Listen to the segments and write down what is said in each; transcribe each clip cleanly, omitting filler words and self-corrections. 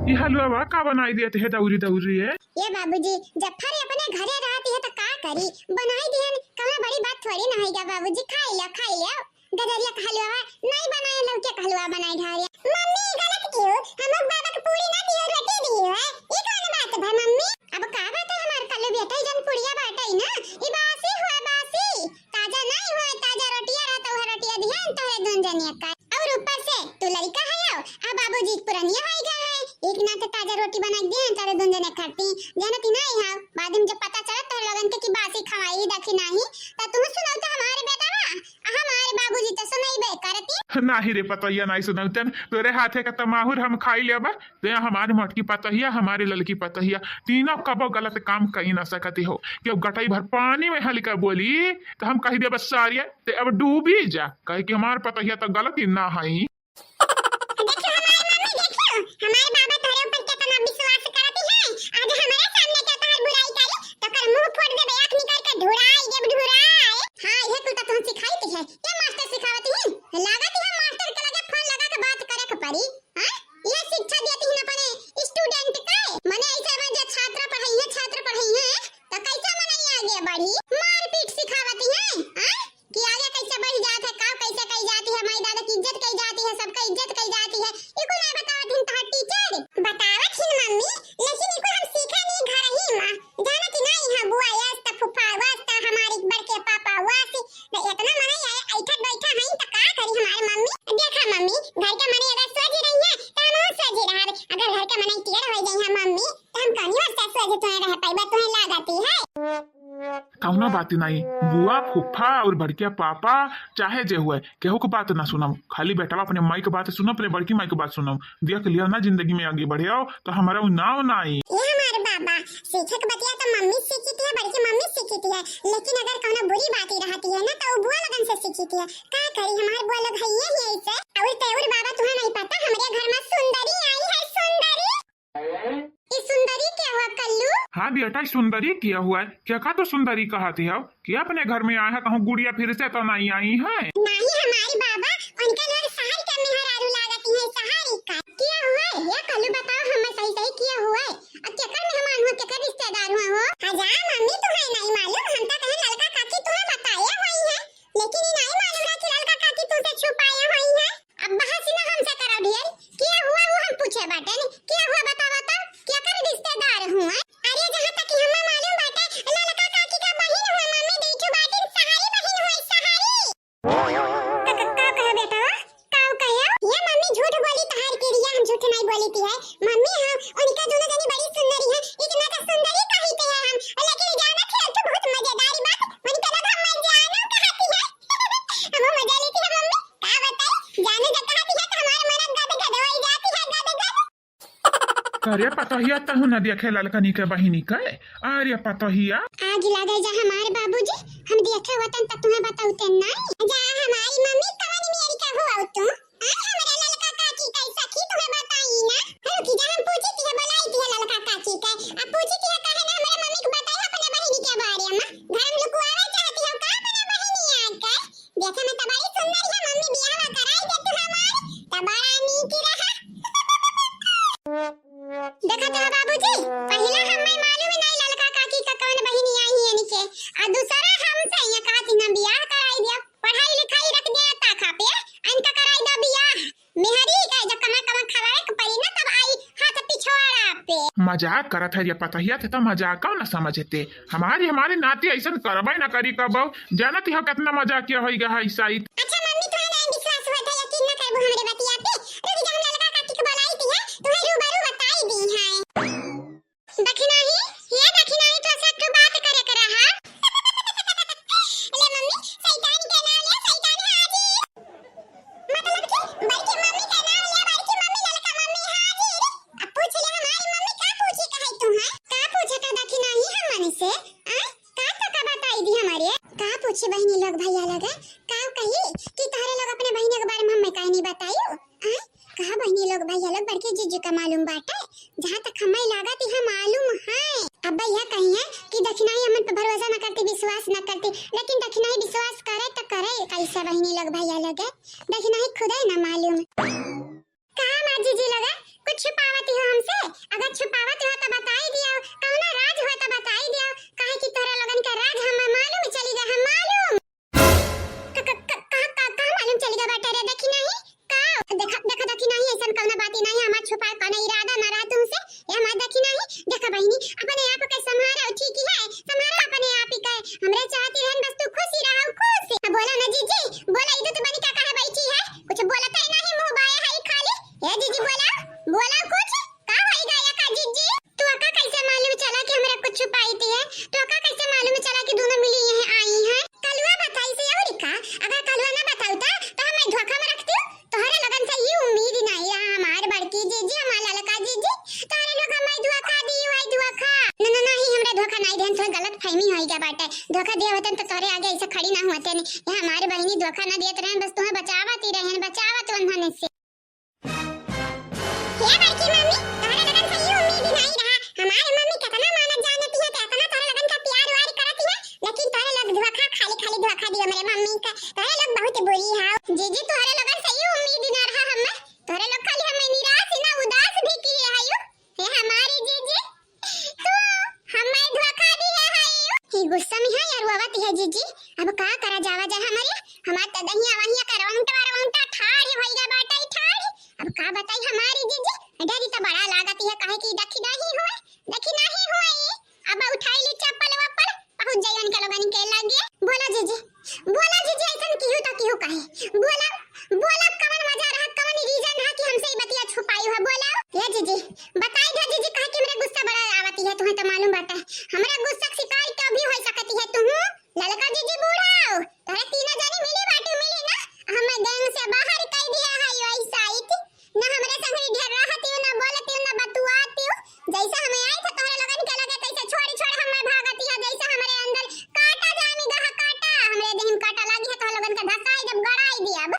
ये हलवा का बनाई देते है दौरी दौरी है। ये बाबूजी जब फिर अपने घरे रहती है तो का करी बनाई दिहन कहाँ बड़ी बात थोड़ी ना होगा बाबूजी खाई लो गजरिया का हलवा नहीं बनाए लौके का हलवा बनाई ढारिया। मम्मी गलत क्यों हम लोग बाबा को पूरी ना दियो रोटी दियो है ये कौन बात है मम्मी। अब का बात है हमार कल्लू बेटा जन पुड़िया बाटई ना ई बासी हुआ बासी ताजा नहीं हुआ ताजा रोटियां रहता हुआ रोटियां दिहन तोरे दोन जनिया का और ऊपर से तू लड़का है आ बाबूजी पुरानिया होई गए है एक ना तो ताजा रोटी बना दिहन तारे दोन जने खाती जानती नहीं है बाद में जब पता चला तो लगन के की बासी खवाई दखी नहीं त तुम सुनाओ तो हमारे बेटा हमारे बाबूजी तो सुनाई बे करती नाही रे पतहिया नहीं सुनौतन तोरे हाथे का तमाहुर हम खाई लेबा ते हमारे मोटकी पतहिया हमारे ललकी पतहिया तीनों कबो गलत काम कहीं ना सकती हो कि अब गटाई भर पानी में हल्का बोली तो हम कही दे बस सारिया ते अब डूबी जा कहे कि हमारे पतहिया तो गलत ही ना है। हमारे बाबा तोरे ऊपर कितना विश्वास करती है आज हमारे सामने क्या तोहर बुराई करी तो कर मुंह फोड़ दे आंख निकाल के ढुराई जब ढुराई। हां ये कुल तो तुम सिखाई है ये मास्टर सिखावती है लागत है मास्टर के लगे फोन लगा के बात करे के पड़ी। हां ये शिक्षा देती है अपने स्टूडेंट का माने ऐसे में जो छात्र पढ़ाई है तो कैसे मने आगे बढ़ी मारपीट सिखावती है। हां कि आगे कैसे बढ़ जात है का कैसे कही जाती है हमारी दादा की इज्जत कही जाती है सबका इज्जत कही जाती है ये को नहीं बतावत हिन तोहर टीचर बतावत हिन मम्मी लेकिन इको हम सीखा नहीं घर ही मां जानत नहीं है बुआ यास्ता फुफा वास्ता हमारे बड़के पापा वासी तो इतना मने ऐठा बैठा है तो का करी हमारे मम्मी देखा मम्मी घर का मने अगर सोच रही है तो हम सोच रहा अगर घर का मने टेढ़ हो गई है मम्मी तो हम कहीं और सोच तो रह पाइबा तो लागती है कौना बात नहीं बुआ फुफा और बड़किया पापा चाहे जे हुए केहू की बात ना सुनम खाली बेटा अपने माई की बात सुनो अपने बड़की माई की बात सुनम देख लिया ना जिंदगी में आगे बढ़े आओ तो हमारा नाव नहीं ये हमारे बाबा शिक्षक बतिया तो मम्मी सीखती है बड़की मम्मी सीखती है लेकिन अगर कौनो बुरी बात ही रहती है ना तो वो बुआ लगन से सीखती है का करी हमारे बुआ लोग है ये ऐसे और तेवर बाबा तुम्हें नहीं पता हमारे घर में सुंदरी आई है सुंदरी ये सुंदरी क्या हुआ कल्लू। हाँ बेटा सुंदरी क्या हुआ है क्या का तो सुंदरी कहती है कि अपने घर में आया है कहूँ गुड़िया फिर से तो नहीं आई है नहीं हमारी बाबा उनका लोग सहारी का मेहरारू लागती है सहारी का क्या हुआ है ये कल्लू बताओ हमें सही सही क्या हुआ है अब क्या कर मेहमान हो क्या कर रिश्तेदार हुआ हो हजार मम्मी तुम्हें नहीं मालूम हम तो कहे लड़का काकी तुम्हें बताया हुई है लेकिन ये नहीं मालूम है कि लड़का काकी तुमसे छुपाया हुई है। अब बहस ना हमसे करो ढेर क्या हुआ वो हम पूछे बाटे क्या हुआ बताओ तो क्या कर रिश्तेदार हुआ अरे जहाँ तक हमें मालूम बाटे लड़का काकी का बहन हुआ मम्मी देखो बाटे सहारी बहन हुई सहारी का कहे बेटा का कहे ये मम्मी झूठ बोली तहार के लिए हम झूठ नहीं बोली थी है मम्मी हां उनका दोनों जनी बड़ी सुंदरी है इतना तो सुंदरी कही थे हम लेकिन जाना थे तो बहुत मजेदार बात उनका लोग हम जानो कहती है हम मजा लेती है मम्मी का बताई जाने जब कहती है तो हमारे मन गद गद हो जाती है गद गद। अरे पतहिया तहु न देखे ललकनी के बहिनी के अरे पतहिया आज लगे जा हमारे बाबूजी हम देखे वतन तक तुम्हें बताऊते नहीं जा हमारी मम्मी कहानी मेरी का हुआ तुम हमारे ललका काकी कैसा की तुम्हें बताई ना हेलो की जा हम पूछी थी बुलाई थी ललका काकी के अब पूछी थी कहे ना हमारे मम्मी को बताई अपने बहिनी के बारे में घर में लुकवावे चाहती हो का अपने बहिनी आके देखे में तबाई सुंदर है मम्मी बियाह कराई दे तू हमारी तबारानी की रहा देखा तो बाबूजी पहला हमें मालूम नहीं ललका काकी का कौन बहिनी आई है नीचे और दूसरा हमसे ये कहती ना बियाह कराई दिया पढ़ाई लिखाई रख दिया ताखा पे इनका कराई दो बियाह मेहरी का जब कमा कमा खवाए के पड़ी ना तब आई हाथ पिछवाड़ा पे मजाक करत है ये पतहिया थे तो मजाक ना समझते हमारे नाती ऐसा करबे ना करी कब जानती हो कितना मजाक किया होगा है ईसाई। अच्छा मम्मी तुम्हें नहीं विश्वास हुआ था यकीन न करबो हमरे बतिया पे रुक जा हम ललका काकी को बुलाई थी तुम्हें रूबरू बताई दी है दखना ही ये दखना ही तो सब तो बात करे कर रहा ले मम्मी शैतान के नाम ले शैतान हाजिर मतलब कि बड़की मम्मी का नाम ले बड़की मम्मी ललका मम्मी हाजिर अब पूछ ले हमारी मम्मी का पूछी कहे तुम्हें का पूछे तो दखना ही हमनी से का बताई दी हमारे का पूछे बहनी लोग भैया लोग का कही कि तोहरे लोग अपने बहनी के बारे में हमें कहीं नहीं बतायो कहा बहनी लोग भैया लोग बड़के जीजू का मालूम बाटे जहाँ तक हमें लागत है मालूम है अब भैया कही है कि दक्षिणाई हम पे भरोसा न करती विश्वास न करती लेकिन दक्षिणाई विश्वास करे तो करे कैसा बहनी लोग भैया लोग दक्षिणाई खुद ही न मालूम कहा माँ जीजी लोग कुछ छुपावती हो हमसे? अगर छुपावत हो तो बता ही दियो, कौना राज हो तो बता ही दियो, काहे कि तोरा लोगन का राज हमें मालूम चली गया, हम मालूम का मालूम चली गया बेटा रे, देखी नहीं का देखा देखी नहीं, ऐसा कौना बात नहीं, हमार छुपा कौना इरादा ना रहा तुमसे, ये हमार देखी नहीं। देखा बहनी अपने आप के संभारा ठीक ही है, संभारा अपने आप ही के, हमरे चाहती रहन बस तू खुशी रहो, खुश बोला ना जीजी, बोला इधर तो बनी का कहे बैठी है, कुछ बोलता ही नहीं, मुंह बाया है खाली। ए जीजी बोला बोला कुछ का होई गया का जीजी? तू का कैसे मालूम चला कि हमरा कुछ छुपाई थी है? तू का कैसे मालूम चला कि दोनों मिली यहां आई हैं? कलवा बताई से और का, अगर कलवा ना बताऊता तो हमें धोखा में रखती हूं। तोहरे लगन से ये उम्मीद नहीं है हमार बड़की जीजी, हमार ललका जीजी, तोहरे लोग हमें धोखा दी है, धोखा ना ना नहीं, हमरा धोखा नहीं देन, थोड़ा गलत फहमी होई गया बाटे, धोखा दिया होतन तो तोरे आगे ऐसे खड़ी ना होते ने, ये हमारे बहनी धोखा ना देत रहन, बस तुम्हें बचावत ही रहन, बचावत उन्होंने से। हे बड़की मम्मी, तोहरे लगन से ये उम्मीद नहीं रहा, हमारी मम्मी कितना मानत जानती है, कितना तोहरे लगन का प्यार वार करती है, लेकिन तोहरे लोग धोखा खाली खाली धोखा दिया मेरे मम्मी का, तोहरे लोग बहुत बुरी हो जीजी, तोहरे लगन से ये उम्मीद ना रहा हमें, तोहरे लोग खाली हमें निराश ना उदास भी किए हायो, हे हमारी जीजी तू हमें धोखा दिया हायो। ही गुस्सा में है यार वावत है जीजी, अब का करा जावा जाए हमार त दहिया वहिया का रौंटा ठाड़ी होई गया बाटा ठाड़ी, अब का बताई हमारी जीजी, डरी तो बड़ा लागत है, काहे की देखी नहीं हुए, अब उठाई ली चप्पल वप्पल पहुंच जाई उनके लोगन के लगे। बोला जीजी ऐसन किहू तो किहू कहे, बोला कवन वजह रहा, कवन रीजन है कि हमसे ये बतिया छुपाई है, बोला ये जीजी बताई दे जीजी, काहे कि मेरे गुस्सा बड़ा आवती है, तुम्हें तो मालूम बाटा हमरा गुस्सा शिकार कभी हो सकती है, तुम ललका जीजी बूढ़ा हो, तोरे तीनों जनी मिली ना, हमें गैंग से बाहर कर दिया है, ऐसा आई थी ना, हमरे संग ढेर रहती हो ना, बोलती हो ना, बतुआती हो, जैसा हमें आई था तोरे लगन के लगे तैसे छोड़ हमें भागती है, जैसा हमारे अंदर काटा जामी गहा काटा, हमरे देह में काटा लागी है तो लगन का धसाई जब गड़ाई दिया। अब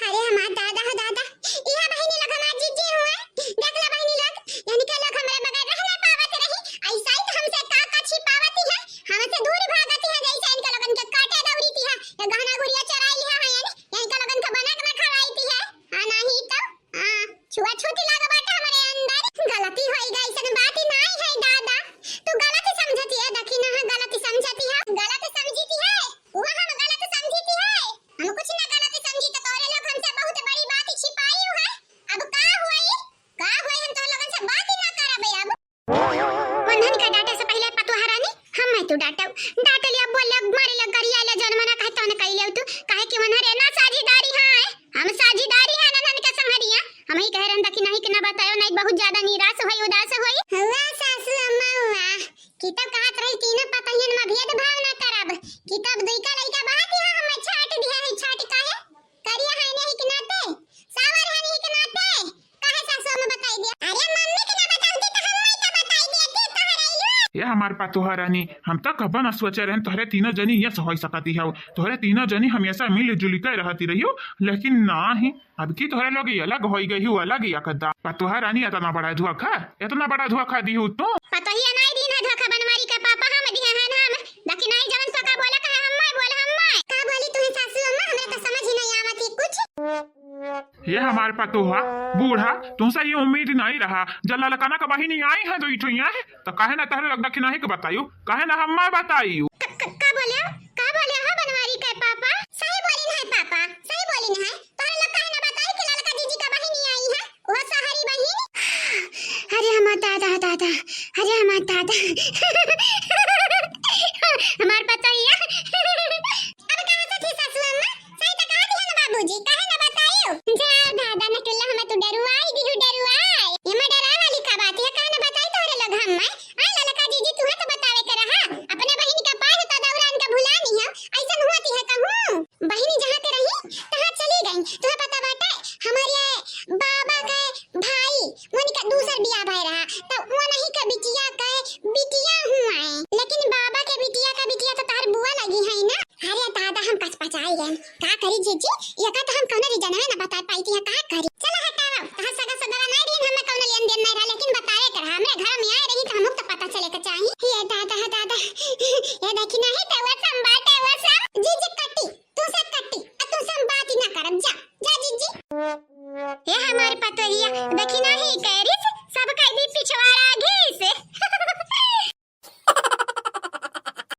अरे हमार दादा हो दादा, इहा बहिनी लग हमार जीजी हुए, देखला बहिनी लग, यानी के लोग हमरे बगैर रह ना पावत रही, ऐसा ही तो हमसे का छिपावती है, हमसे दूर भागती है, जैसे इनके लगन के काटे दौड़ीती है, या गहना गुड़िया चुराई लिया है, यानी इनके लगन का बना के खवाईती है, नहीं तो छुआछूती लगा बाटा हमारे अंदर, गलती होई गई, ऐसा बात ही नहीं है दादा, तू गलत समझती है, देखी ना गलत समझती है, गलत समझती है, वो हम गलत समझती है, हम कुछ ना गलत समझी तो तोरे लोग हमसे बहुत बड़ी बात छिपाई है, अब का हुई हम तो लोगन से बात ही ना करबे। अब बंधन का डाटा से पहले पतुहारा ने हम मैं तू डाटा लिया बोल मारे लग गरिया ले जनमना कहता न कह ले तू, काहे कि वनरे ना साझीदारी है, हम साझीदारी है ननन के संगरिया, हम ही कह रहन कि नहीं कि ना बतायो, नहीं बहुत ज्यादा निराश होई उदास होई हुआ सासू अम्मा हुआ, किताब कहत रही तीन पतहियन में भेद भाव ना करब, किताब दुईका लइका बात है, हम छाट दिया है, छाट काहे करिया है नहीं कि नाते सावर है नहीं कि नाते, काहे सासू अम्मा बताई दिया, अरे मम्मी के ना बताऊती तो हम नहीं का बताई देती तोहरा ये हमार पतोहा रानी, हम तो कब न सोचे रहन तोहरे तीनों जनी ये हो सकती है, तोहरे तीनों जनी हमेशा मिल जुल कर रहती रही हो, लेकिन ना ही अब की तोहरे लोग अलग हो गई हो, अलग ही कदा पतोहा रानी इतना बड़ा धोखा दी हो तू पतोहिया नहीं दिन है धोखा बनवारी का पापा हम दिया है ना, हम देखी नहीं जवन सका बोला कहे हम का बोली तू सासू अम्मा, हमें तो समझ ही नहीं आवती कुछ। ये हमारे पतोहा बूढ़ा तुमसे ये उम्मीद नहीं रहा, जल्ला लकाना का बहिनी आई है तो इठुइया है तो काहे ना तहरे लग दखी नहीं के बताइयो, काहे ना हम बताइयो का बोले हो बनवारी का पापा, सही बोली है पापा, सही बोली है, तोरे लोग काहे ना बताई कि ललका जीजी का बहिनी आई है, वो सहारी बहिन, अरे हमार दादा अरे हमार दादा हमार पतोहिया अब कहां से थी सासू अम्मा, सही तो कहा थी ना बाबूजी, काहे ना बताइयो, जा दादा ने टुल्ला हमें तो डरुआई ये मैं डरा वाली का बात है, काहे ना बताई तोरे लोग हम मैं ललका जीजी तू तो बतावे के रहा, अपने बहिनी का पास तो दौरान का भुला नहीं है, ऐसा होती है कहूं बहिनी जहां पे रही तहां चली गई, तुम्हें पता बाटे हमारे बाबा के भाई उनका दूसर बियाह भय रहा, तो वो नहीं का बिटिया हुआ है, लेकिन बाबा के बिटिया तो तार बुआ लगी है ना, अरे दादा हम पचपचाई गए, का करी जीजी ये का तो हम कौन रीजन है ना बता पाई थी, का करी चलो हटाओ, तहां सगा नहीं दिन हमें कौन लेन देन नहीं रहा, लेकिन बताए कर हमरे घर में आए रही तो हमको तो पता चले के चाहिए, ये दादा ये देखी नहीं तो वो संबाटे वो सब जीजी कट्टी तू से बात ही ना करब, जा जीजी ये हमारे पतोहिया